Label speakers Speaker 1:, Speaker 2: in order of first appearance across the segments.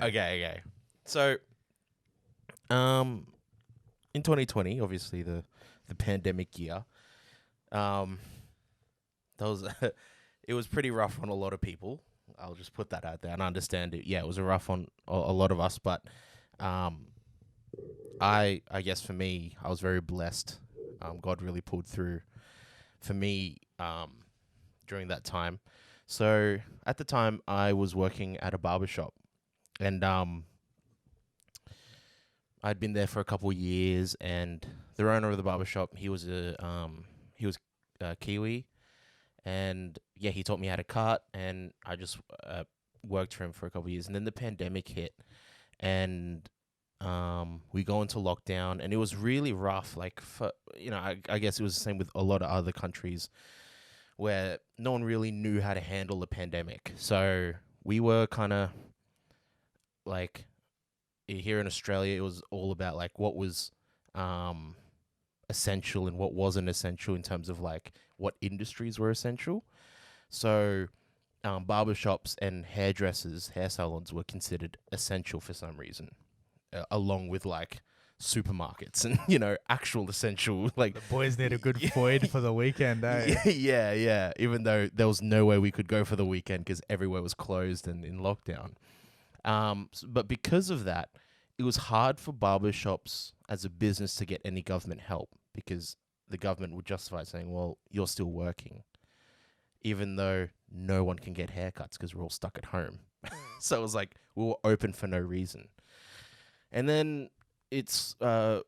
Speaker 1: Okay. So, um, in 2020, obviously the pandemic year, um, that was it was pretty rough on a lot of people. I'll just put that out there and understand it. Yeah, it was a rough on a lot of us, but um, I guess for me, I was very blessed. God really pulled through for me during that time. So at the time, I was working at a barbershop, and I'd been there for a couple of years, and the owner of the barbershop, he was Kiwi, and yeah, he taught me how to cut, and I just worked for him for a couple of years, and then the pandemic hit, and we go into lockdown, and it was really rough. Like, for, I guess it was the same with a lot of other countries where no one really knew how to handle the pandemic. So we were kind of like here in Australia, it was all about like what was um, essential and what wasn't essential in terms of like what industries were essential. So barbershops and hairdressers, hair salons were considered essential for some reason, along with like supermarkets and actual essential like
Speaker 2: The boys need a good void for the weekend, eh?
Speaker 1: yeah. Even though there was no way we could go for the weekend because everywhere was closed and in lockdown. But because of that, it was hard for barbershops as a business to get any government help because the government would justify saying, well, you're still working, even though no one can get haircuts because we're all stuck at home. So it was like we were open for no reason. And then it's the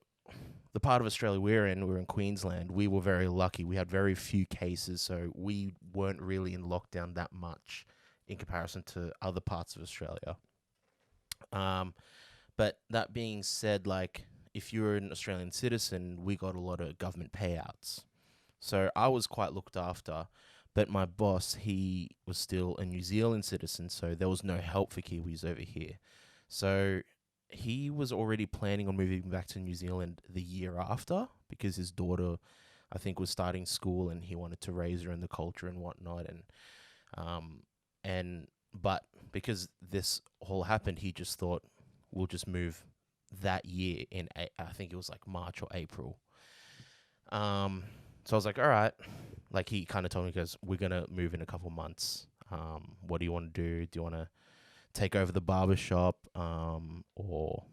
Speaker 1: part of Australia we're in Queensland. We were very lucky. We had very few cases, so we weren't really in lockdown that much in comparison to other parts of Australia. Um, but that being said, like if you're an Australian citizen, we got a lot of government payouts. So I was quite looked after, but my boss, he was still a New Zealand citizen, so there was no help for Kiwis over here. So he was already planning on moving back to New Zealand the year after because his daughter, I think, was starting school and he wanted to raise her in the culture and whatnot. Um, and but because this all happened, he just thought we'll just move that year I think it was like March or April. So I was like, all right. Like he kind of told me, because we're gonna move in a couple months. What do you want to do? Do you want to take over the barbershop? Or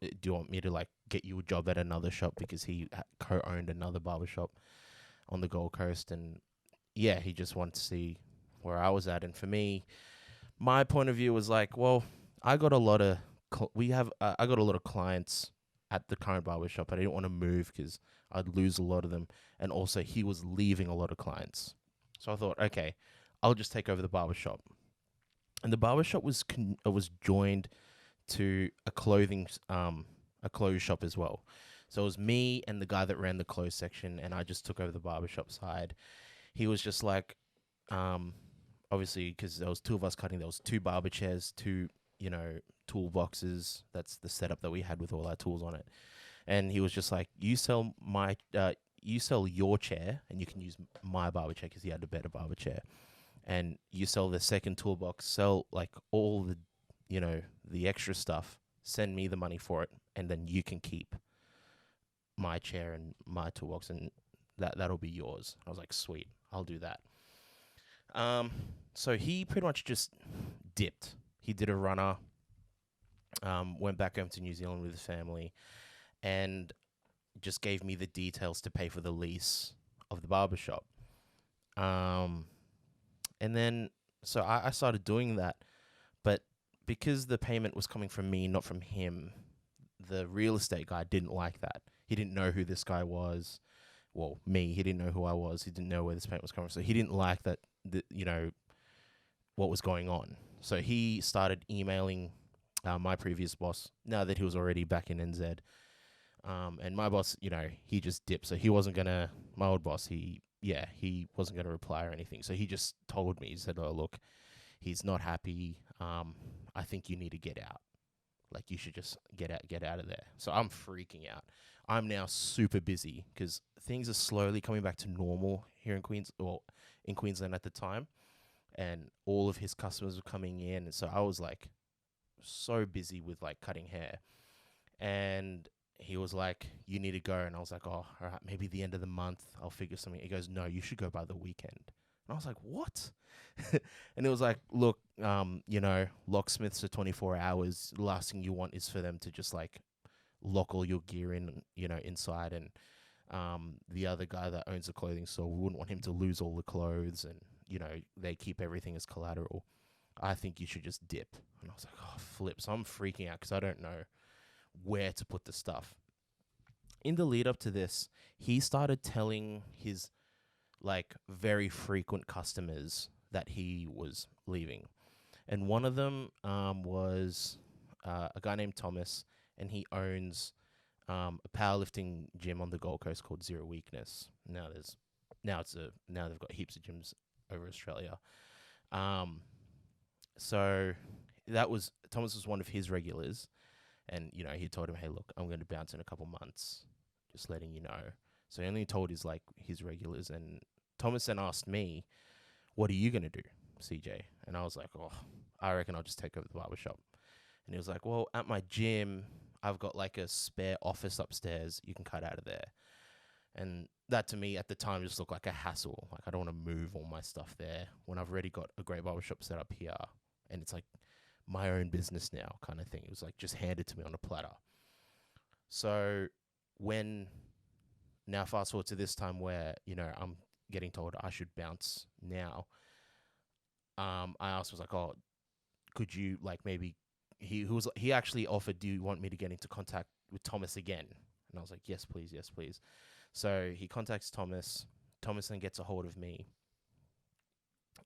Speaker 1: do you want me to like get you a job at another shop because he co-owned another barbershop on the Gold Coast? And yeah, he just wanted to see where I was at. And for me, my point of view was like, well, I got a lot of I got a lot of clients at the current barbershop. I didn't want to move because I'd lose a lot of them, and also he was leaving a lot of clients. So I thought, okay, I'll just take over the barbershop. And the barbershop was joined to a clothes shop as well. So it was me and the guy that ran the clothes section, and I just took over the barbershop side. He was just like, um, obviously, because there was two of us cutting, there was two barber chairs, two, you know, toolboxes. That's the setup that we had with all our tools on it. And he was just like, you sell your chair, and you can use my barber chair because he had a better barber chair. And you sell the second toolbox, sell like all the, the extra stuff. Send me the money for it, and then you can keep my chair and my toolbox, and that'll be yours. I was like, sweet, I'll do that. Um, so he pretty much just dipped. He did a runner, went back home to New Zealand with his family, and just gave me the details to pay for the lease of the barbershop. Um, and then so I started doing that, but because the payment was coming from me, not from him, the real estate guy didn't like that. He didn't know who this guy was. Well, me, he didn't know who I was. He didn't know where this payment was coming from. So he didn't like that, what was going on. So he started emailing my previous boss now that he was already back in NZ. And my boss, he just dipped. So he wasn't going to, my old boss, he wasn't going to reply or anything. So he just told me, he said, oh, look, he's not happy. I think you need to get out. Like, you should just get out of there. So I'm freaking out. I'm now super busy because things are slowly coming back to normal here in in Queensland at the time. And all of his customers were coming in. And so I was like so busy with like cutting hair. And he was like, "You need to go." And I was like, "Oh, all right, maybe the end of the month I'll figure something." He goes, "No, you should go by the weekend." And I was like, "What?" And it was like, "Look, locksmiths are 24 hours. The last thing you want is for them to just like lock all your gear in, inside. And the other guy that owns the clothing store, we wouldn't want him to lose all the clothes, and they keep everything as collateral. I think you should just dip." And I was like, "Oh, flip." So I'm freaking out because I don't know where to put the stuff. In the lead up to this, he started telling his like very frequent customers that he was leaving. And one of them was a guy named Thomas, and he owns a powerlifting gym on the Gold Coast called Zero Weakness. Now they've got heaps of gyms over Australia. So Thomas was one of his regulars, and he told him, "Hey, look, I'm going to bounce in a couple months, just letting you know." So he only told his regulars, and Thomas then asked me, "What are you going to do, CJ?" And I was like, "Oh, I reckon I'll just take over the barbershop." And he was like, "Well, at my gym, I've got like a spare office upstairs. You can cut out of there." And that to me at the time just looked like a hassle. Like, I don't want to move all my stuff there when I've already got a great barbershop set up here. And it's like my own business now kind of thing. It was like just handed to me on a platter. So now fast forward to this time where, I'm getting told I should bounce now. I asked, was like, "Oh, could you like maybe," he actually offered, "Do you want me to get into contact with Thomas again?" And I was like, "Yes, please. Yes, please." So he contacts Thomas. Thomas then gets a hold of me,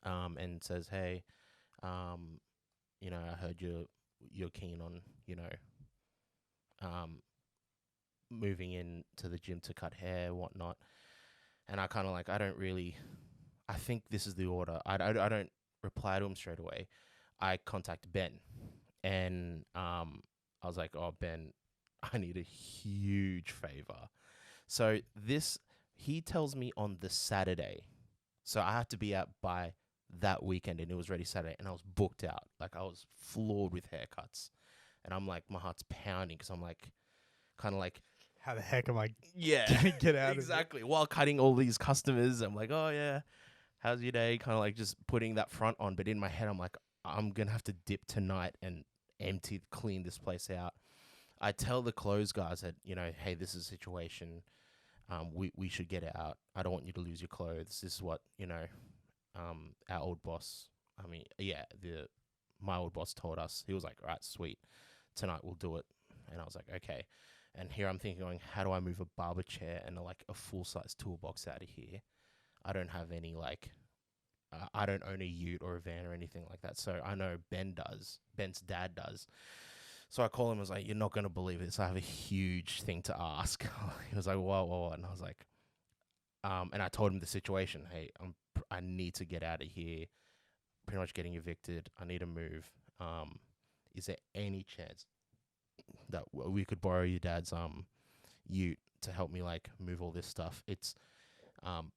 Speaker 1: and says, "Hey, I heard you're keen on, um, moving in to the gym to cut hair, whatnot." And I kind of like, I think this is the order. I don't reply to him straight away. I contact Ben, and I was like, "Oh, Ben, I need a huge favor." So he tells me on the Saturday. So I had to be out by that weekend, and it was ready Saturday, and I was booked out. Like, I was floored with haircuts. And I'm like, my heart's pounding because I'm like, kind of like,
Speaker 2: How the heck am I
Speaker 1: yeah,
Speaker 2: gonna get out
Speaker 1: exactly. While cutting all these customers, I'm like, "Oh, yeah, how's your day?" Kind of like just putting that front on. But in my head, I'm like, I'm going to have to dip tonight and clean this place out. I tell the clothes guys that, "Hey, this is a situation. We should get it out. I don't want you to lose your clothes. This is what, our old boss, my old boss told us." He was like, "All right, sweet. Tonight we'll do it." And I was like, "Okay." And here I'm thinking, going, how do I move a barber chair and a full-size toolbox out of here? I don't have any I don't own a ute or a van or anything like that. So I know Ben does. Ben's dad does. So I call him and was like, "You're not going to believe this. I have a huge thing to ask." He was like, "Whoa." And I was like, and I told him the situation. "Hey, I need to get out of here. Pretty much getting evicted. I need to move. Is there any chance that we could borrow your dad's ute to help me move all this stuff?" Um,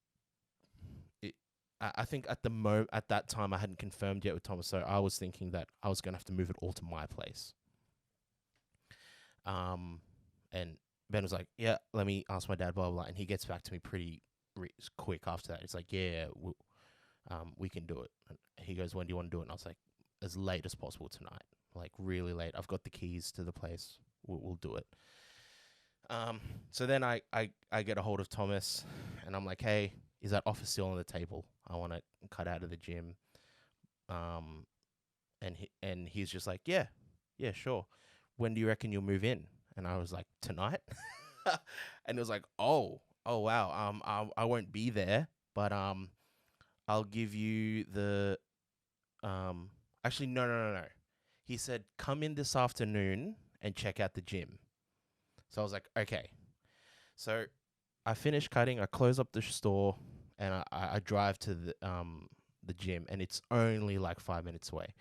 Speaker 1: I think at that time I hadn't confirmed yet with Thomas, so I was thinking that I was gonna have to move it all to my place. And Ben was like, "Yeah, let me ask my dad, blah, blah, blah." And he gets back to me pretty quick after that. It's like, "Yeah, we can do it." And he goes, "When do you want to do it?" And I was like, "As late as possible tonight, like really late. I've got the keys to the place. We'll do it." So then I get a hold of Thomas, and I'm like, "Hey, is that offer still on the table? I want to cut out of the gym." And he's just like, "Yeah, sure. When do you reckon you'll move in?" And I was like, "Tonight." And it was like, "Oh, wow. I won't be there, but I'll give you the Actually, no. He said, "Come in this afternoon and check out the gym." So I was like, "Okay." So I finish cutting, I close up the store, and I drive to the gym, and it's only like 5 minutes away.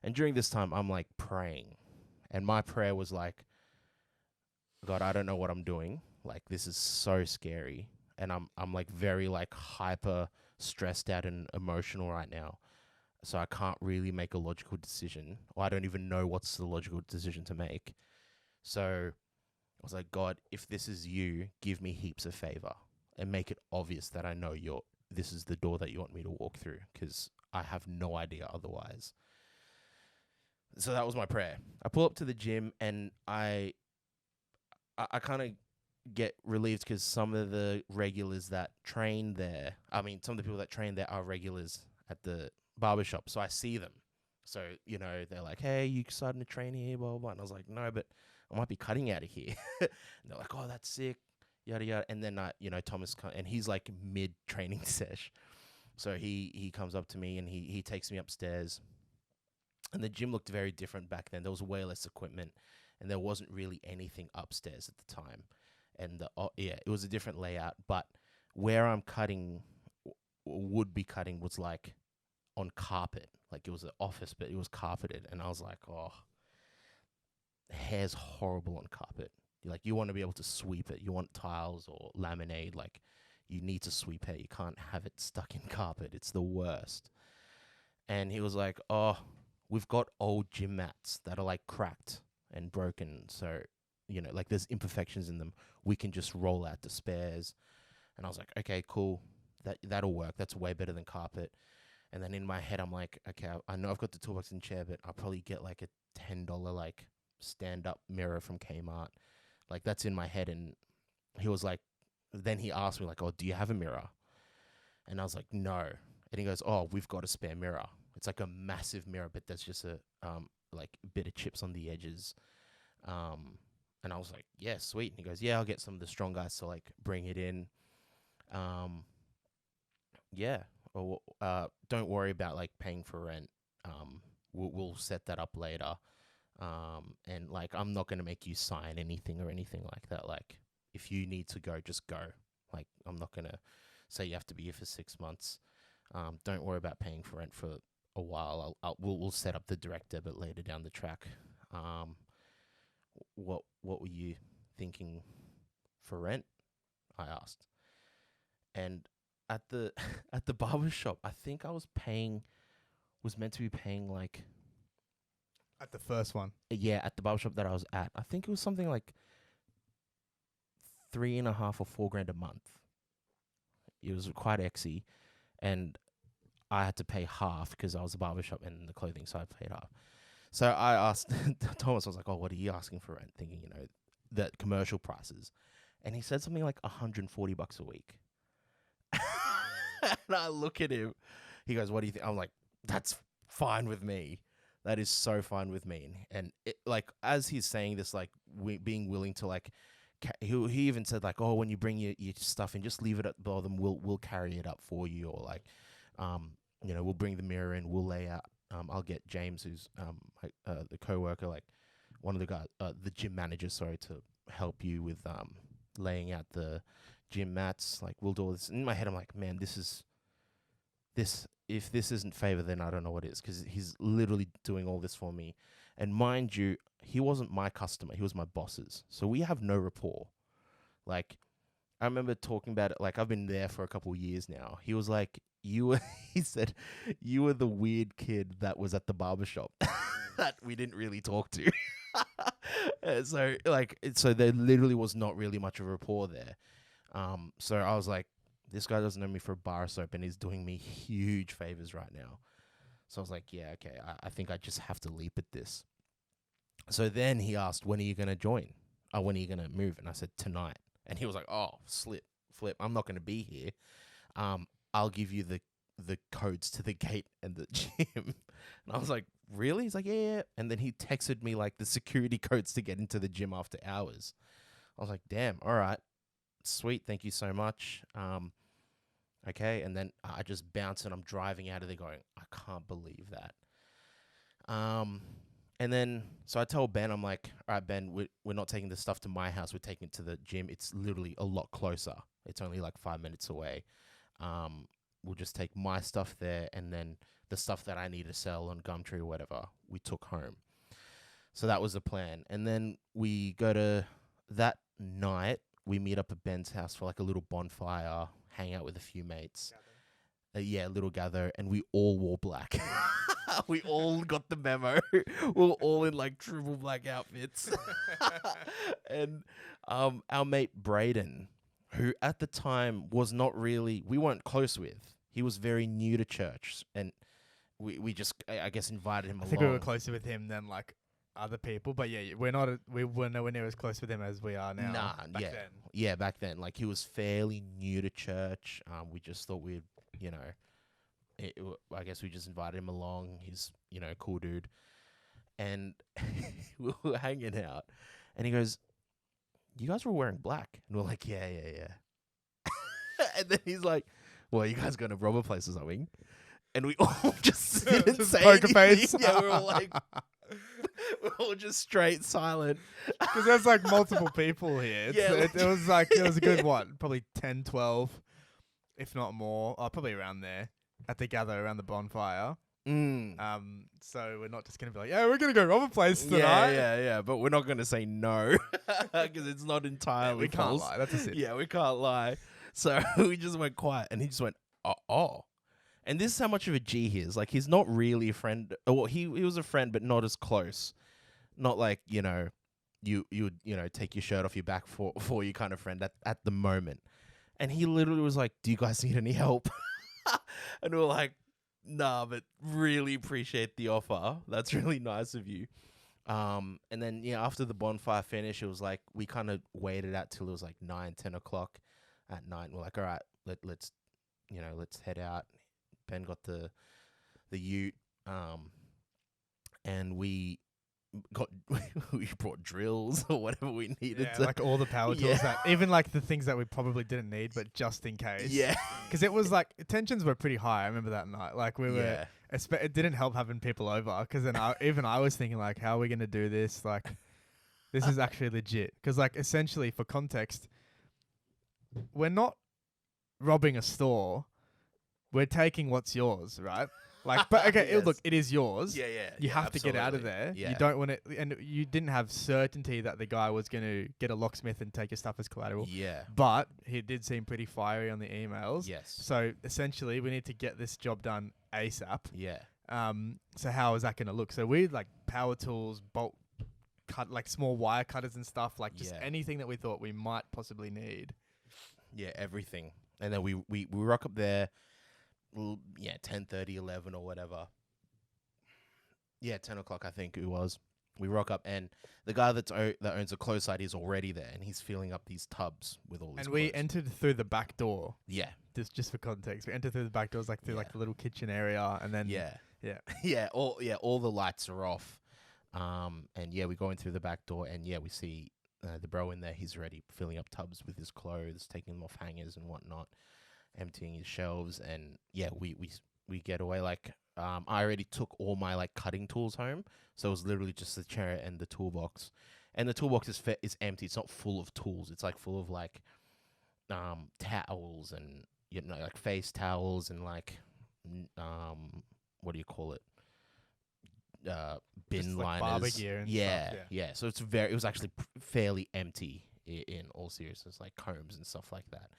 Speaker 1: And during this time, I'm like praying, and my prayer was like, "God, I don't know what I'm doing. Like, this is so scary, and I'm like very hyper stressed out and emotional right now. so I can't really make a logical decision, or I don't even know what's the logical decision to make. So I was like, God, if this is you, give me heaps of favor and make it obvious that I know this is the door that you want me to walk through, because I have no idea otherwise. So that was my prayer. I pull up to the gym, and I kind of get relieved because some of the regulars that train there, I mean, some of the people that train there are regulars at the barbershop. So I see them. So, they're like, hey, you starting to train here, blah, blah, blah. And I was like, no, but I might be cutting out of here. And they're like, oh, that's sick, yada, yada. And then, Thomas, and he's like mid-training sesh. So he comes up to me, and he takes me upstairs. And the gym looked very different back then. There was way less equipment, and there wasn't really anything upstairs at the time. And it was a different layout. But where I'm cutting, would be cutting, was like on carpet. Like, it was an office, but it was carpeted. And I was like, oh, hair's horrible on carpet. You want to be able to sweep it. You want tiles or laminate. Like, you need to sweep hair. You can't have it stuck in carpet. It's the worst. And he was like, oh, we've got old gym mats that are like cracked and broken. So, like, there's imperfections in them. We can just roll out the spares. And I was like, okay, cool. That'll work. That's way better than carpet. And then in my head, I'm like, okay, I know I've got the toolbox and chair, but I'll probably get like a $10 like stand-up mirror from Kmart. Like, that's in my head. And he was like, then he asked me like, oh, do you have a mirror? And I was like, no. And he goes, oh, we've got a spare mirror. It's like a massive mirror, but there's just a like a bit of chips on the edges. And I was like, yeah, sweet. And he goes, yeah, I'll get some of the strong guys to like bring it in. Yeah. Or don't worry about like paying for rent. We'll set that up later. And like, I'm not gonna make you sign anything or anything like that. Like, if you need to go, just go. Like, I'm not gonna say you have to be here for 6 months. Don't worry about paying for rent for a while. We'll set up the direct debit later down the track. What were you thinking for rent? I asked. And at the at the barber shop, I think I was meant to be paying like,
Speaker 2: At the first one.
Speaker 1: yeah, at the barber shop that I was at, I think it was something like 3.5 or 4 grand a month. It was quite exy, and I had to pay half because I was a barbershop and the clothing, so I paid half. So I asked Thomas, I was like, oh, what are you asking for rent? Thinking, the commercial prices. And he said something like $140 a week. And I look at him. He goes, what do you think? I'm like, that's fine with me. That is so fine with me. And it, like, as he's saying this, like, being willing to like, he even said like, oh, when you bring your stuff in, just leave it at the bottom. We'll carry it up for you, or like, we'll bring the mirror in. We'll lay out. I'll get James, who's the coworker, like one of the guys, the gym manager, sorry, to help you with laying out the gym mats. Like, we'll do all this. In my head, I'm like, man, this. If this isn't favor, then I don't know what is, because he's literally doing all this for me. And mind you, he wasn't my customer. He was my boss's. So we have no rapport. Like, I remember talking about it. Like, I've been there for a couple of years now. He was like, he said, you were the weird kid that was at the barbershop that we didn't really talk to. So there literally was not really much of a rapport there. So I was like, this guy doesn't know me for a bar soap, and he's doing me huge favors right now. So I was like, yeah, okay, I think I just have to leap at this. So then he asked, when are you going to join? When are you going to move? And I said, tonight. And he was like, oh, flip. I'm not going to be here. I'll give you the codes to the gate and the gym. And I was like, really? He's like, yeah. And then he texted me like the security codes to get into the gym after hours. I was like, damn, all right. Sweet, thank you so much. Okay, and then I just bounce and I'm driving out of there going, I can't believe that. And then, so I tell Ben, I'm like, all right, Ben, we're not taking the stuff to my house. We're taking it to the gym. It's literally a lot closer. It's only like 5 minutes away. We'll just take my stuff there, and then the stuff that I need to sell on Gumtree or whatever, we took home. So that was the plan. And then we go to that night, we meet up at Ben's house for like a little bonfire, hang out with a few mates. yeah, little gather, and we all wore black. We all got the memo. We were all in like triple black outfits. And our mate Braden, who at the time was not really, we weren't close with. He was very new to church, and we just, I guess, invited him
Speaker 2: I
Speaker 1: along.
Speaker 2: think we were closer with him than like other people, but yeah, we were nowhere near as close with him as we are now.
Speaker 1: Nah,
Speaker 2: back
Speaker 1: yeah,
Speaker 2: then.
Speaker 1: yeah, back then, like he was fairly new to church. We just thought we'd, you know, I guess we just invited him along. He's, you know, a cool dude, and we were hanging out, and he goes, "You guys were wearing black," and we're like, "Yeah, yeah, yeah." And then he's like, "Well, you guys going to rob a place or something?" And we all just didn't
Speaker 2: Just
Speaker 1: say
Speaker 2: poker
Speaker 1: anything.
Speaker 2: face.
Speaker 1: Yeah, we were all like, we're all just straight silent.
Speaker 2: Because there's like multiple people here.
Speaker 1: Yeah,
Speaker 2: It was like, it was a good one. Probably 10, 12, if not more. Probably around there at the gather around the bonfire. So we're not just going to be like, yeah, we're going to go rob a place tonight.
Speaker 1: Yeah. But we're not going to say no because it's not entirely
Speaker 2: we can't
Speaker 1: false.
Speaker 2: lie. That's a sin.
Speaker 1: Yeah, we can't lie. So we just went quiet, and he just went, oh. And this is how much of a G he is. Like, he's not really a friend. Well, he was a friend, but not as close. Not like, you know, you would, you know, take your shirt off your back for you kind of friend at the moment. And he literally was like, "Do you guys need any help?" And we were like, "Nah, but really appreciate the offer. That's really nice of you." And then, yeah, after the bonfire finished, it was like we kind of waited out till it was like 9, 10 o'clock at night. And we're like, "All right, let's head out." Ben got the ute, and we brought drills or whatever we needed.
Speaker 2: Yeah, like all the power tools, that even like the things that we probably didn't need, but just in case.
Speaker 1: Yeah,
Speaker 2: because it was like tensions were pretty high. I remember that night. Like we were,
Speaker 1: yeah,
Speaker 2: it didn't help having people over, because then I was thinking like, how are we gonna do this? Like, this is actually legit. Because like essentially, for context, we're not robbing a store. We're taking what's yours, right? Like, but okay,
Speaker 1: Yes.
Speaker 2: look, it is yours.
Speaker 1: yeah.
Speaker 2: You have to get out of there.
Speaker 1: Yeah.
Speaker 2: You don't want it, and you didn't have certainty that the guy was going to get a locksmith and take your stuff as collateral.
Speaker 1: Yeah.
Speaker 2: But he did seem pretty fiery on the emails.
Speaker 1: Yes.
Speaker 2: So essentially, we need to get this job done ASAP.
Speaker 1: Yeah.
Speaker 2: So how is that going to look? So we like power tools, bolt cut, like small wire cutters and stuff, like just anything that we thought we might possibly need.
Speaker 1: Yeah, everything. And then we rock up there. 10:30, 11 or whatever. Yeah, 10 o'clock I think it was. We rock up, and the guy that owns the clothes side is already there, and he's filling up these tubs with all these
Speaker 2: And we
Speaker 1: clothes.
Speaker 2: entered through the back door.
Speaker 1: Yeah.
Speaker 2: Just for context, we entered through the back doors, like through like the little kitchen area, and then
Speaker 1: Yeah. All the lights are off. And yeah, we go in through the back door, and yeah, we see the bro in there. He's already filling up tubs with his clothes, taking them off hangers and whatnot, emptying his shelves, and yeah, we get away. Like, I already took all my like cutting tools home, so it was literally just the chair and the toolbox, and the toolbox is empty. It's not full of tools. It's like full of like towels and, you know, like face towels and like what do you call it? Bin
Speaker 2: Just, like,
Speaker 1: liners.
Speaker 2: barber gear and stuff,
Speaker 1: yeah. So it was actually fairly empty in all seriousness, like combs and stuff like that.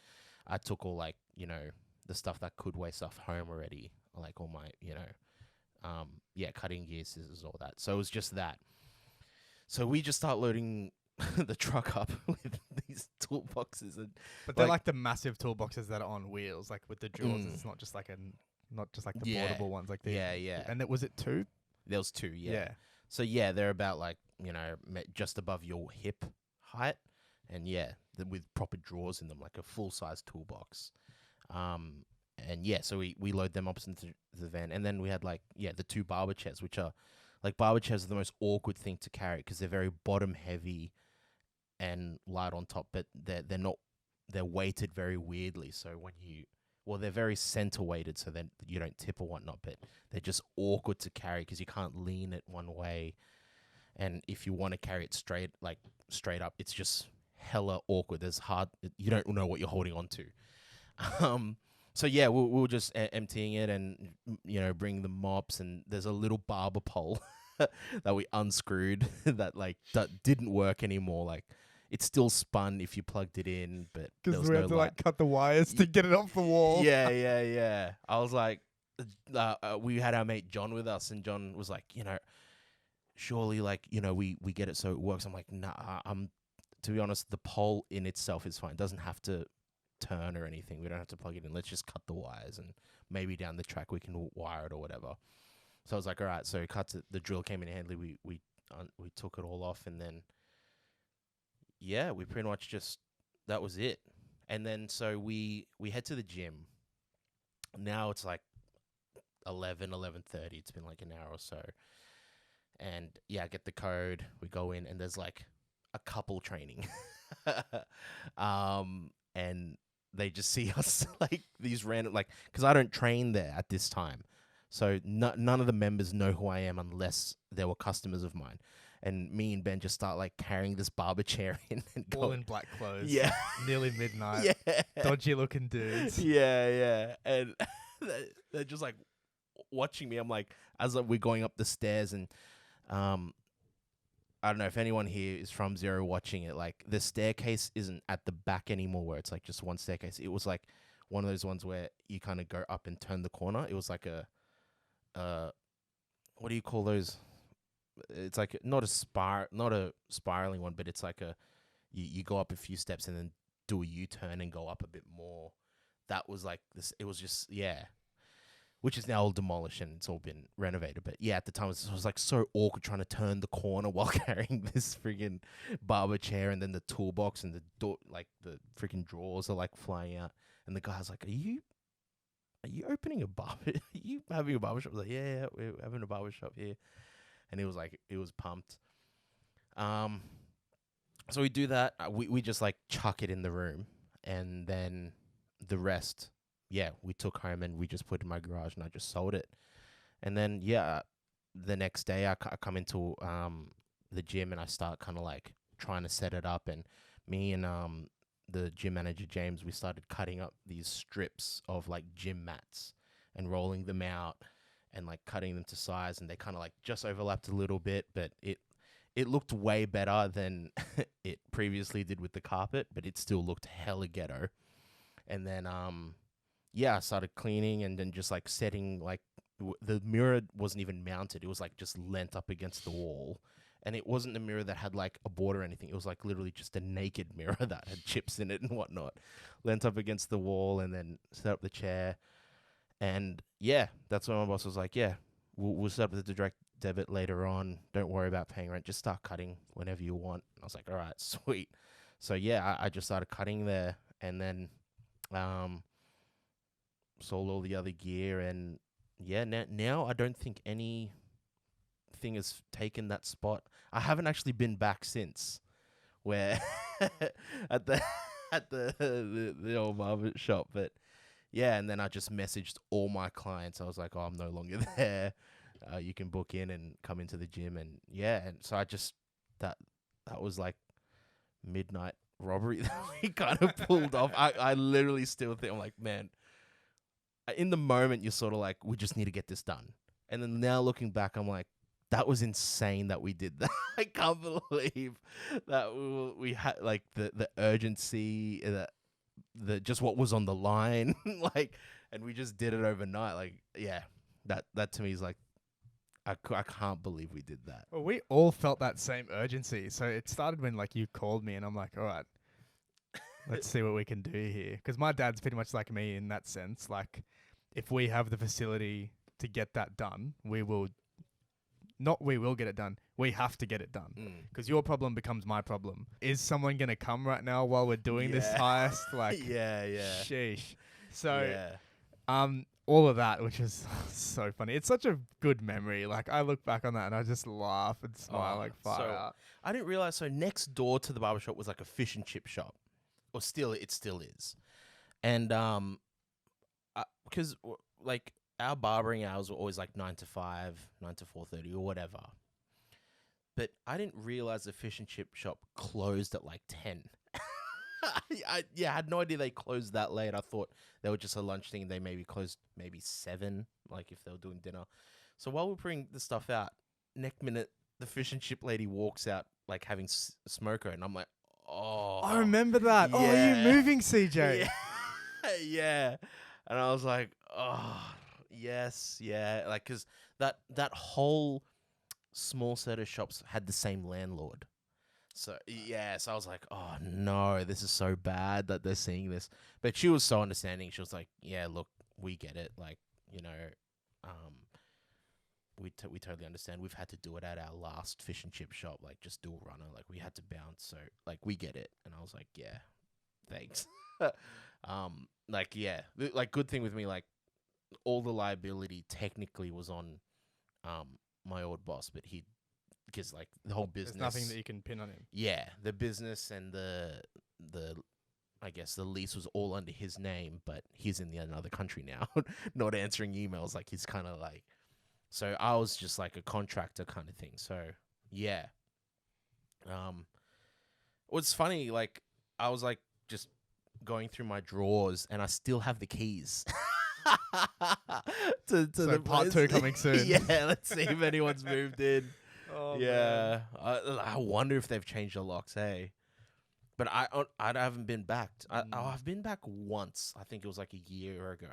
Speaker 1: I took all, like, you know, the stuff that could weigh stuff home already, like all my, you know, cutting gear, scissors, all that. So it was just that. So we just start loading the truck up with these toolboxes,
Speaker 2: but they're like the massive toolboxes that are on wheels, like with the drills. It's not just like the portable ones, like the
Speaker 1: yeah.
Speaker 2: And was it 2?
Speaker 1: There was 2, yeah. So yeah, they're about like, you know, just above your hip height, and yeah, with proper drawers in them, like a full size toolbox. And yeah, so we load them up into the van, and then we had like the 2 barber chairs, which are like, barber chairs are the most awkward thing to carry because they're very bottom heavy and light on top, but they're weighted very weirdly. So they're very center weighted, so then you don't tip or whatnot, but they're just awkward to carry because you can't lean it one way, and if you want to carry it straight up, it's just hella awkward. You don't know what you're holding on to. So yeah, we were just emptying it, and, you know, bringing the mops, and there's a little barber pole that we unscrewed that didn't work anymore. Like, it still spun if you plugged it in, but there
Speaker 2: Because
Speaker 1: was
Speaker 2: we
Speaker 1: no
Speaker 2: had to
Speaker 1: light.
Speaker 2: like cut the wires to get it off the wall.
Speaker 1: Yeah. I was like, we had our mate John with us, and John was like, surely, like, we get it so it works. I'm like, nah, to be honest, the pole in itself is fine. It doesn't have to turn or anything. We don't have to plug it in. Let's just cut the wires, and maybe down the track we can wire it or whatever. So I was like, all right. So he cuts it. The drill came in handy. We took it all off, and then we pretty much just, that was it. And then so we head to the gym. Now it's like 11:30. It's been like an hour or so. And I get the code. We go in, and there's like a couple training. And they just see us like these random, like, because I don't train there at this time. So none of the members know who I am unless they were customers of mine. And me and Ben just start like carrying this barber chair in and
Speaker 2: All in black clothes.
Speaker 1: Yeah.
Speaker 2: Nearly midnight.
Speaker 1: Yeah.
Speaker 2: Dodgy looking dudes.
Speaker 1: Yeah. And they're just like watching me. I'm like, as we're going up the stairs, and I don't know if anyone here is from Zero watching it. Like, the staircase isn't at the back anymore, where it's like just one staircase. It was like one of those ones where you kind of go up and turn the corner. It was like what do you call those? It's like not a spiraling one, but it's like you go up a few steps and then do a U-turn and go up a bit more. That was like this. It was just, which is now all demolished and it's all been renovated. But at the time it was like so awkward trying to turn the corner while carrying this freaking barber chair, and then the toolbox and the door, like the freaking drawers are like flying out. And the guy's like, Are you opening a barber? Are you having a barbershop? I was like, yeah, we're having a barbershop here. And he was like, he was pumped. So we do that. We just like chuck it in the room, and then the rest, we took home and we just put it in my garage, and I just sold it. And then the next day I come into the gym, and I start kind of like trying to set it up. And me and the gym manager James, we started cutting up these strips of like gym mats and rolling them out and like cutting them to size, and they kind of like just overlapped a little bit, but it looked way better than it previously did with the carpet, but it still looked hella ghetto. And then I started cleaning, and then just like setting, like the mirror wasn't even mounted. It was like just leant up against the wall. And it wasn't a mirror that had like a board or anything. It was like literally just a naked mirror that had chips in it and whatnot. Leant up against the wall, and then set up the chair. And that's when my boss was like, we'll set up the direct debit later on. Don't worry about paying rent. Just start cutting whenever you want. And I was like, all right, sweet. So I just started cutting there, and then sold all the other gear. And now I don't think anything has taken that spot. I haven't actually been back since, where at the old barber shop. But and then I just messaged all my clients. I was like, I'm no longer there. You can book in and come into the gym. And and so I just, that was like midnight robbery that we kind of pulled off. I literally still think, I'm like, man, in the moment you're sort of like, we just need to get this done. And then now looking back, I'm like, that was insane that we did that. I can't believe that we had like the urgency, the just what was on the line, like, and we just did it overnight. Like, that to me is like, I can't believe we did that.
Speaker 2: Well, we all felt that same urgency. So it started when like you called me, and I'm like, all right, let's see what we can do here. Because my dad's pretty much like me in that sense. Like, if we have the facility to get that done, we will get it done. We have to get it done. Because your problem becomes my problem. Is someone going to come right now while we're doing this heist? Like, sheesh. So, all of that, which is so funny. It's such a good memory. Like, I look back on that and I just laugh and smile like far out.
Speaker 1: I didn't realize, so next door to the barbershop was like a fish and chip shop. Or it still is. And because like our barbering hours were always like 9 to 5, 9 to 4:30 or whatever. But I didn't realize the fish and chip shop closed at like 10. I had no idea they closed that late. I thought they were just a lunch thing. They maybe closed 7, like if they were doing dinner. So while we're putting the stuff out, next minute the fish and chip lady walks out like having smoker, and I'm like, oh,
Speaker 2: I remember that. Oh, are you
Speaker 1: yeah.
Speaker 2: moving, CJ?
Speaker 1: Yeah, yeah. And I was like, oh, yes, yeah. Like, cause that whole small set of shops had the same landlord. So yeah, so I was like, oh no, this is so bad that they're seeing this. But she was so understanding. She was like, yeah, look, we get it. Like, you know, um, we totally understand. We've had to do it at our last fish and chip shop. Like, just do a runner. Like, we had to bounce. So like, we get it. And I was like, yeah, thanks. Like, yeah, like, good thing with me, like, all the liability technically was on my old boss, but he, because like the whole business,
Speaker 2: There's nothing that you can pin on him.
Speaker 1: yeah, the business and the I guess the lease was all under his name, but he's in another country now, not answering emails. Like, he's kind of like, so I was just like a contractor kind of thing. So yeah, what's funny, like, I was like just going through my drawers and I still have the keys. to
Speaker 2: So
Speaker 1: the
Speaker 2: part
Speaker 1: place.
Speaker 2: 2 coming soon.
Speaker 1: Yeah, let's see if anyone's moved in.
Speaker 2: Oh,
Speaker 1: Yeah, I wonder if they've changed the locks. Hey, but I haven't been back. I've been back once. I think it was like a year ago,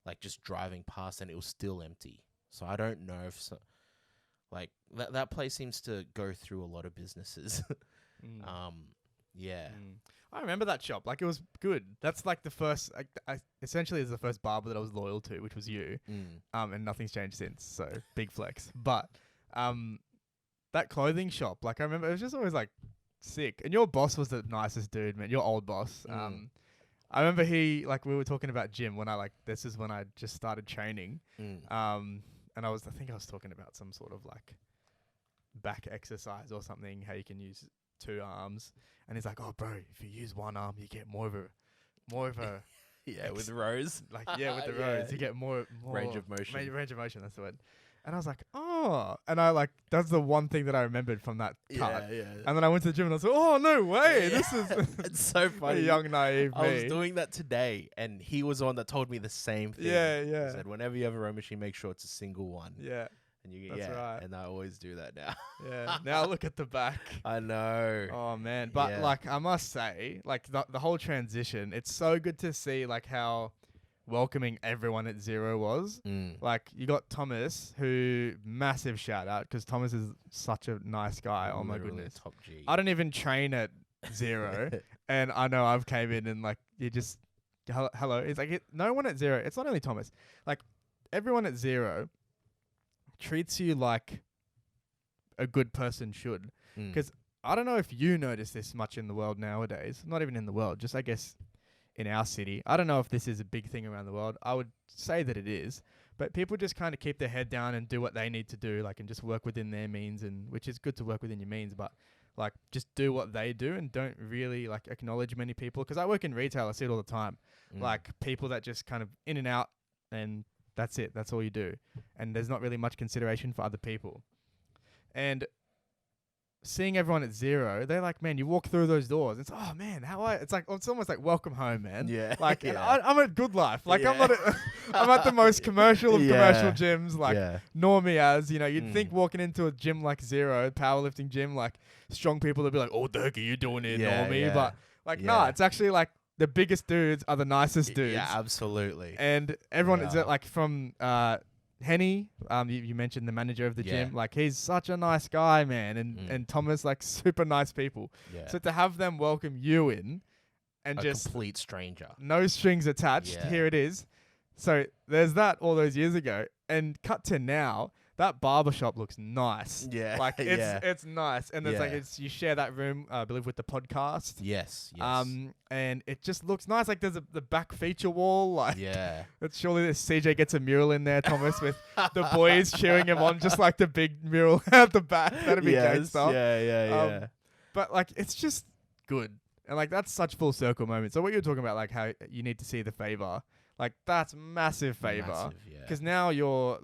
Speaker 1: like just driving past, and it was still empty. So I don't know if like that place seems to go through a lot of businesses. Yeah.
Speaker 2: I remember that shop. Like, it was good. That's like the first. I essentially is the first barber that I was loyal to, which was you. And nothing's changed since. So big flex. But that clothing shop, like, I remember it was just always like sick. And your boss was the nicest dude, man. Your old boss. I remember we were talking about gym when this is when I just started training. And I think I was talking about some sort of like back exercise or something, how you can use 2 arms. And he's like, oh, bro, if you use 1 arm, you get more of a
Speaker 1: yeah, with rows.
Speaker 2: Like, yeah, with the rows, you get more
Speaker 1: range of motion.
Speaker 2: Range of motion, that's the word. And I was like, oh. And that's the one thing that I remembered from that cut.
Speaker 1: Yeah.
Speaker 2: And then I went to the gym and I was like, oh, no way.
Speaker 1: Yeah.
Speaker 2: This is
Speaker 1: It's so funny.
Speaker 2: young, naive
Speaker 1: I
Speaker 2: me.
Speaker 1: was doing that today, and he was the one that told me the same thing.
Speaker 2: Yeah.
Speaker 1: He said, whenever you have a row machine, make sure it's a single one.
Speaker 2: Yeah.
Speaker 1: And you
Speaker 2: That's right.
Speaker 1: And I always do that now.
Speaker 2: Yeah. Now look at the back.
Speaker 1: I know.
Speaker 2: Oh, man. But,
Speaker 1: Yeah.
Speaker 2: I must say, the whole transition, it's so good to see, how welcoming everyone at Zero was. Like, you got Thomas, who, massive shout out, because Thomas is such a nice guy. Oh, my
Speaker 1: Literally
Speaker 2: goodness.
Speaker 1: Top G.
Speaker 2: I don't even train at Zero. And I know I've came in and, you just, hello. It's like, no one at Zero. It's not only Thomas. Like, everyone at Zero treats you like a good person should. Because I don't know if you notice this much in the world nowadays. Not even in the world, just I guess in our city. I don't know if this is a big thing around the world. I would say that it is. But people just kind of keep their head down and do what they need to do, and just work within their means, and which is good to work within your means, but just do what they do and don't really acknowledge many people. Because I work in retail, I see it all the time. People that just kind of in and out, and that's it. That's all you do. And there's not really much consideration for other people. And seeing everyone at Zero, they're like, man, you walk through those doors. It's, oh, man, it's almost like welcome home, man.
Speaker 1: Yeah.
Speaker 2: And I'm at Good Life. I'm not I'm at the most commercial of commercial gyms, normie as, you'd think walking into a gym like Zero, powerlifting gym, strong people would be like, oh, what the heck are you doing here, normie?
Speaker 1: Yeah.
Speaker 2: But nah, it's actually the biggest dudes are the nicest dudes.
Speaker 1: Yeah, absolutely.
Speaker 2: And everyone is from Henny, you mentioned the manager of the gym. He's such a nice guy, man. And Thomas, super nice people.
Speaker 1: Yeah.
Speaker 2: So to have them welcome you in and
Speaker 1: a
Speaker 2: just
Speaker 1: complete stranger.
Speaker 2: no strings attached, here it is. So there's that all those years ago. And cut to now, that barbershop looks nice.
Speaker 1: Yeah.
Speaker 2: It's nice. And it's you share that room, I believe, with the podcast.
Speaker 1: Yes.
Speaker 2: And it just looks nice. There's the back feature wall. It's surely this CJ gets a mural in there, Thomas, with the boys cheering him on, just like the big mural at the back. That'd be great stuff.
Speaker 1: Yeah.
Speaker 2: But it's just good. And that's such full circle moment. So what you're talking about, how you need to see the favor, that's massive favor. Because now you're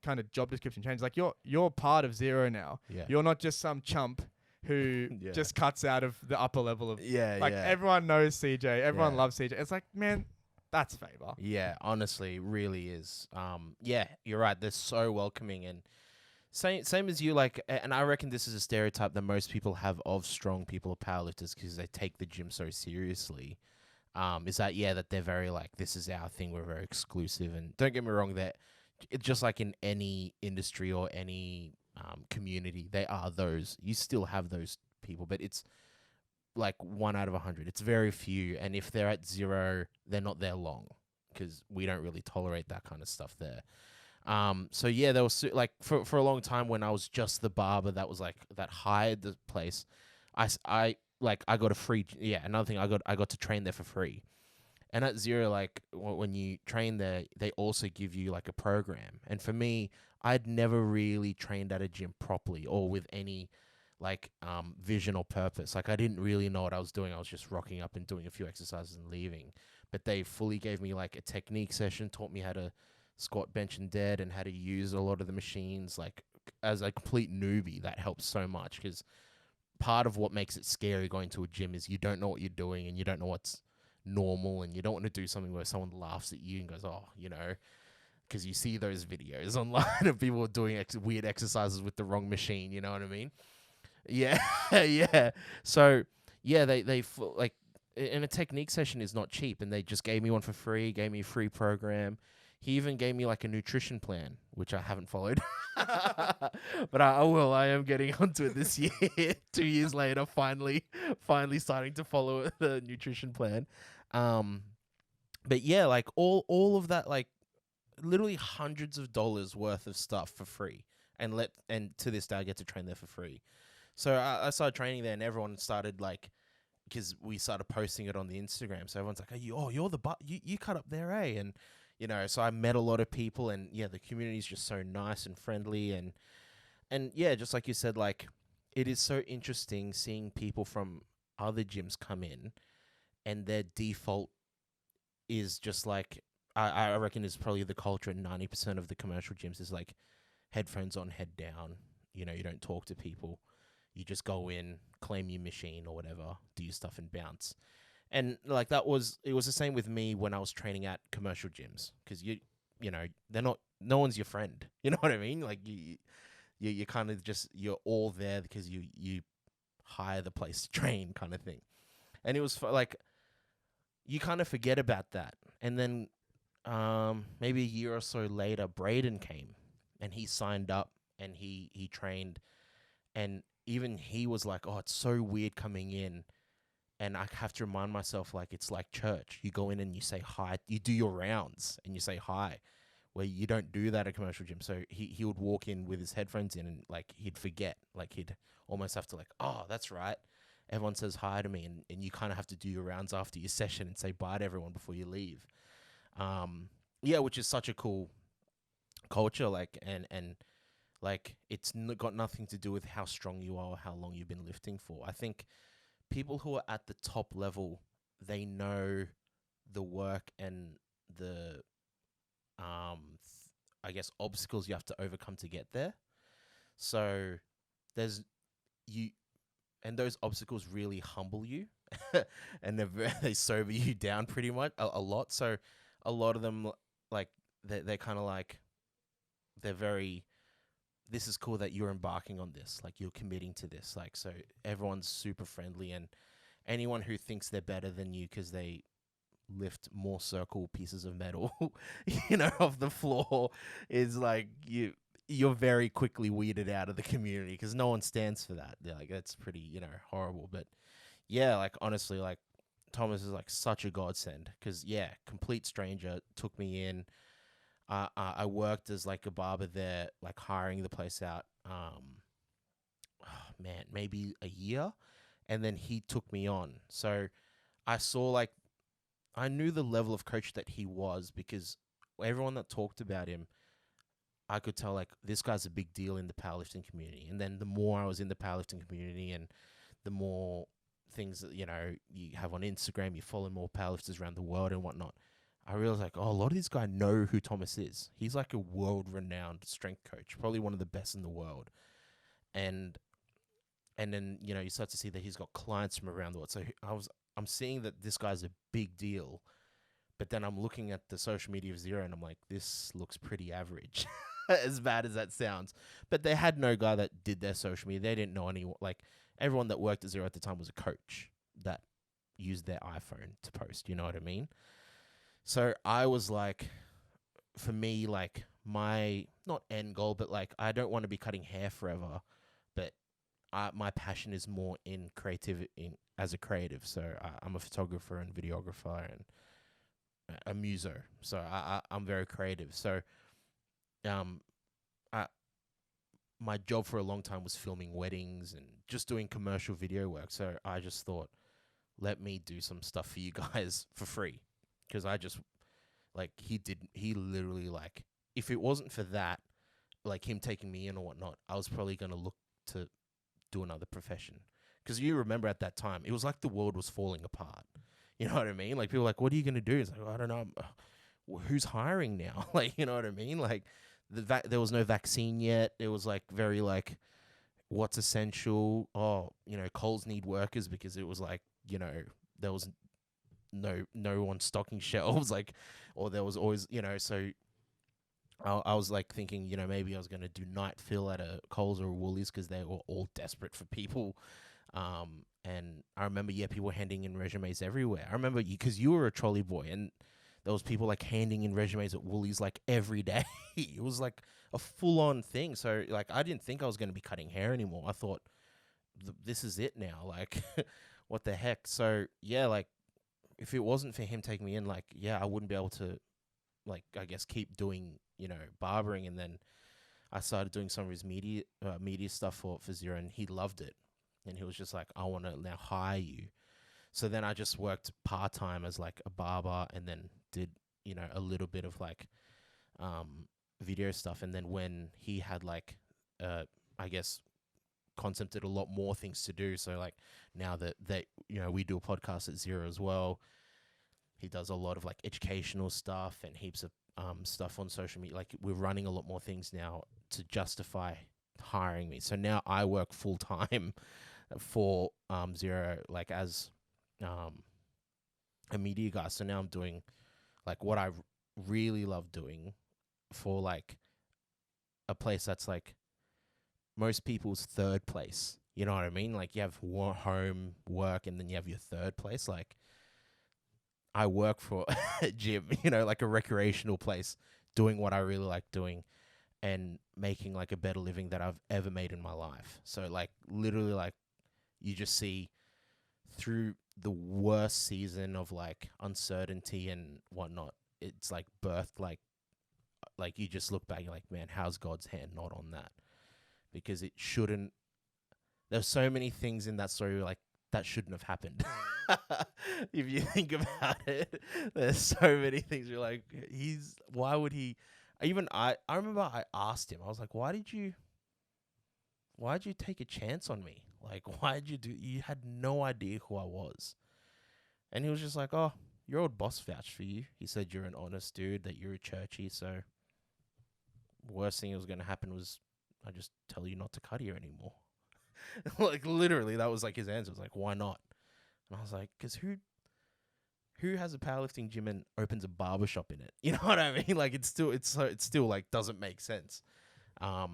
Speaker 2: kind of job description change. You're part of Zero now.
Speaker 1: Yeah.
Speaker 2: You're not just some chump who just cuts out of the upper level of everyone knows CJ, everyone loves CJ. It's man, that's favor.
Speaker 1: Yeah, honestly, really is. Yeah, you're right. They're so welcoming, and Same as you, like, and I reckon this is a stereotype that most people have of strong people or powerlifters because they take the gym so seriously. Is that, yeah, that they're very like, this is our thing, we're very exclusive, and don't get me wrong, that it's just like in any industry or any community, they are those. You still have those people, but it's like 1 out of 100. It's very few, and if they're at zero, they're not there long because we don't really tolerate that kind of stuff there. So yeah, there was like for a long time when I was just the barber that was like that hired the place, I like I got a free, yeah, another thing, I got to train there for free. And at zero, like when you train there, they also give you like a program. And for me, I'd never really trained at a gym properly or with any like vision or purpose. Like I didn't really know what I was doing. I was just rocking up and doing a few exercises and leaving. But they fully gave me like a technique session, taught me how to squat, bench, and dead, and how to use a lot of the machines. Like as a complete newbie, that helps so much because part of what makes it scary going to a gym is you don't know what you're doing and you don't know what's normal, and you don't want to do something where someone laughs at you and goes, oh, because you see those videos online of people doing weird exercises with the wrong machine. You know what I mean? Yeah, yeah. So yeah, like, and a technique session is not cheap, and they just gave me one for free, gave me a free program. He even gave me like a nutrition plan, which I haven't followed, but I will. I am getting onto it this year. 2 years later, finally starting to follow the nutrition plan. Um, but yeah, like all of that, like literally hundreds of dollars worth of stuff for free, and to this day I get to train there for free. So I started training there, and everyone started like, because we started posting it on the Instagram. So everyone's like, you're the you cut up there, eh? And so I met a lot of people, and yeah, the community is just so nice and friendly, and yeah, just like you said, like it is so interesting seeing people from other gyms come in, and their default is just like, I reckon is probably the culture at 90% of the commercial gyms is like headphones on, head down. You don't talk to people. You just go in, claim your machine or whatever, do your stuff and bounce. And like it was the same with me when I was training at commercial gyms, because they're not, no one's your friend. You know what I mean? Like you kind of just, you're all there because you hire the place to train, kind of thing. And it was like, you kind of forget about that. And then maybe a year or so later, Braden came and he signed up and he trained, and even he was like, oh, it's so weird coming in. And I have to remind myself, like, it's like church. You go in and you say hi. You do your rounds and you say hi, where you don't do that at commercial gym. So he would walk in with his headphones in, and like he'd forget. Like he'd almost have to like, oh, that's right. Everyone says hi to me, and you kind of have to do your rounds after your session and say bye to everyone before you leave. Yeah, which is such a cool culture. Like and like it's got nothing to do with how strong you are or how long you've been lifting for. I think people who are at the top level, they know the work and the I guess obstacles you have to overcome to get there. So there's you and those obstacles really humble you and they sober you down pretty much a lot. So a lot of them, like they're kind of like, they're very, this is cool that you're embarking on this, like you're committing to this, like, so everyone's super friendly, and anyone who thinks they're better than you because they lift more circle pieces of metal off the floor is like, you're very quickly weeded out of the community because no one stands for that. Like that's pretty horrible. But yeah, like honestly, like Thomas is like such a godsend because yeah, complete stranger took me in. I worked as like a barber there, like hiring the place out. Man, maybe a year, and then he took me on. So I saw like, I knew the level of coach that he was because everyone that talked about him, I could tell like this guy's a big deal in the powerlifting community. And then the more I was in the powerlifting community and the more things that you have on Instagram, you follow more powerlifters around the world and whatnot, I realized like, oh, a lot of these guys know who Thomas is. He's like a world-renowned strength coach, probably one of the best in the world. And then you start to see that he's got clients from around the world. So I'm seeing that this guy's a big deal, But then I'm looking at the social media of Zero and I'm like, this looks pretty average. As bad as that sounds. But they had no guy that did their social media. They didn't know anyone. Like, everyone that worked at Zero at the time was a coach that used their iPhone to post. You know what I mean? So I was like, for me, like, my, not end goal, but like, I don't want to be cutting hair forever. But my passion is more in creativity, as a creative. So I'm a photographer and videographer and a muso. So I'm very creative. So I, my job for a long time was filming weddings and just doing commercial video work. So I just thought, let me do some stuff for you guys for free. Because I just, like, he literally, like, if it wasn't for that, like, him taking me in or whatnot, I was probably going to look to do another profession. Because you remember at that time, it was like the world was falling apart. You know what I mean? Like, people were like, what are you going to do? It's like, I don't know. Who's hiring now? Like, you know what I mean? Like, there was no vaccine yet. It was like very like, what's essential? Oh, you know, Coles need workers because it was like, you know, there was no one stocking shelves, like, or there was always, you know. So I was like thinking, you know, maybe I was gonna do night fill at a Coles or a Woolies because they were all desperate for people. And I remember, people were handing in resumes everywhere. I remember because you were a trolley boy and there was people like handing in resumes at Woolies like every day. It was like a full on thing. So like, I didn't think I was going to be cutting hair anymore. I thought this is it now. Like, what the heck? So yeah, like, if it wasn't for him taking me in, like, I wouldn't be able to, like, I guess keep doing, you know, barbering. And then I started doing some of his media stuff for Zero, and he loved it. And he was just like, I want to now hire you. So then I just worked part-time as like a barber, and then did, you know, a little bit of like video stuff. And then when he had like, I guess, concepted a lot more things to do. So like, now that you know, we do a podcast at Zero as well. He does a lot of like educational stuff and heaps of stuff on social media. Like, we're running a lot more things now to justify hiring me. So now I work full time for Zero, like, as a media guy. So now I'm doing like what I really love doing for like a place that's like most people's third place. You know what I mean? Like, you have home, work, and then you have your third place. Like, I work for a gym, you know, like a recreational place, doing what I really like doing and making like a better living that I've ever made in my life. So like, literally, like, you just see through the worst season of like uncertainty and whatnot, it's like birthed like you just look back, you're like, man, how's God's hand not on that? Because it shouldn't. There's so many things in that story like that shouldn't have happened. If you think about it, there's so many things you're like, why would he? Even I remember I asked him, I was like, why'd you take a chance on me? Like, you had no idea who I was. And he was just like, oh, your old boss vouched for you. He said you're an honest dude, that you're a churchy. So worst thing that was going to happen was I just tell you not to cut here anymore. Like, literally, that was like his answer. It was like, why not? And I was like, because who has a powerlifting gym and opens a barbershop in it? You know what I mean? Like, it's still like doesn't make sense. But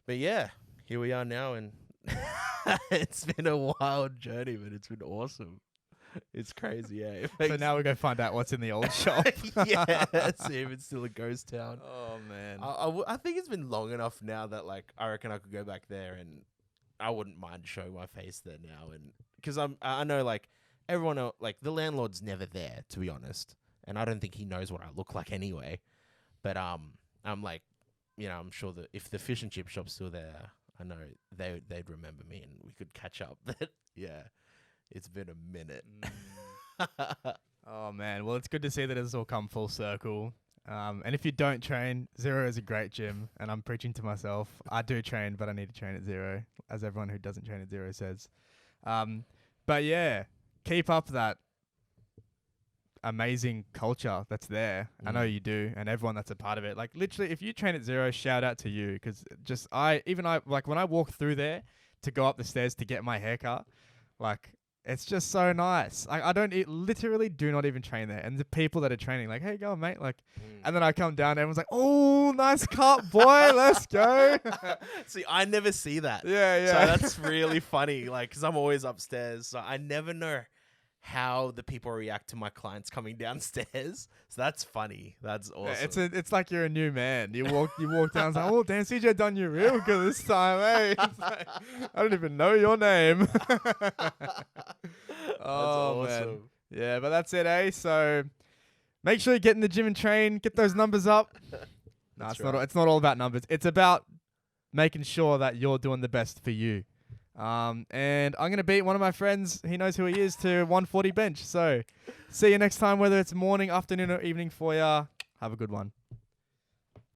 Speaker 1: yeah, here we are now, and it's been a wild journey, but it's been awesome. It's crazy, yeah.
Speaker 2: So now we go find out what's in the old shop.
Speaker 1: Yeah, see if it's still a ghost town.
Speaker 2: Oh man,
Speaker 1: I think it's been long enough now that like I reckon I could go back there, and I wouldn't mind showing my face there now, and because I know like everyone else, like the landlord's never there, to be honest, and I don't think he knows what I look like anyway. But I'm like, you know, I'm sure that if the fish and chip shop's still there, I know they'd remember me and we could catch up. But yeah, it's been a minute.
Speaker 2: Oh man, well, it's good to see that it's all come full circle. And if you don't train, Zero is a great gym, and I'm preaching to myself. I do train, but I need to train at Zero, as everyone who doesn't train at Zero says. But yeah, keep up that amazing culture that's there. I know you do, and everyone that's a part of it. Like, literally, if you train at Zero, shout out to you, because like when I walk through there to go up the stairs to get my haircut, like, It's just so nice. I don't literally do not even train there. And the people that are training, like, hey, go on, mate. Like, and then I come down, and everyone's like, oh, nice cut, boy. Let's go.
Speaker 1: See, I never see that.
Speaker 2: Yeah.
Speaker 1: So that's really funny. Like, because I'm always upstairs, so I never know how the people react to my clients coming downstairs. So that's funny. That's awesome.
Speaker 2: Yeah, it's like you're a new man. You walk down, and like, oh, damn, CJ done you real good this time, eh? It's like, I don't even know your name. Oh,
Speaker 1: awesome.
Speaker 2: man. Yeah, but that's it, eh? So make sure you get in the gym and train. Get those numbers up. No, it's not all about numbers. It's about making sure that you're doing the best for you. And I'm going to beat one of my friends, he knows who he is, to 140 bench. So see you next time, whether it's morning, afternoon, or evening for ya. Have a good one.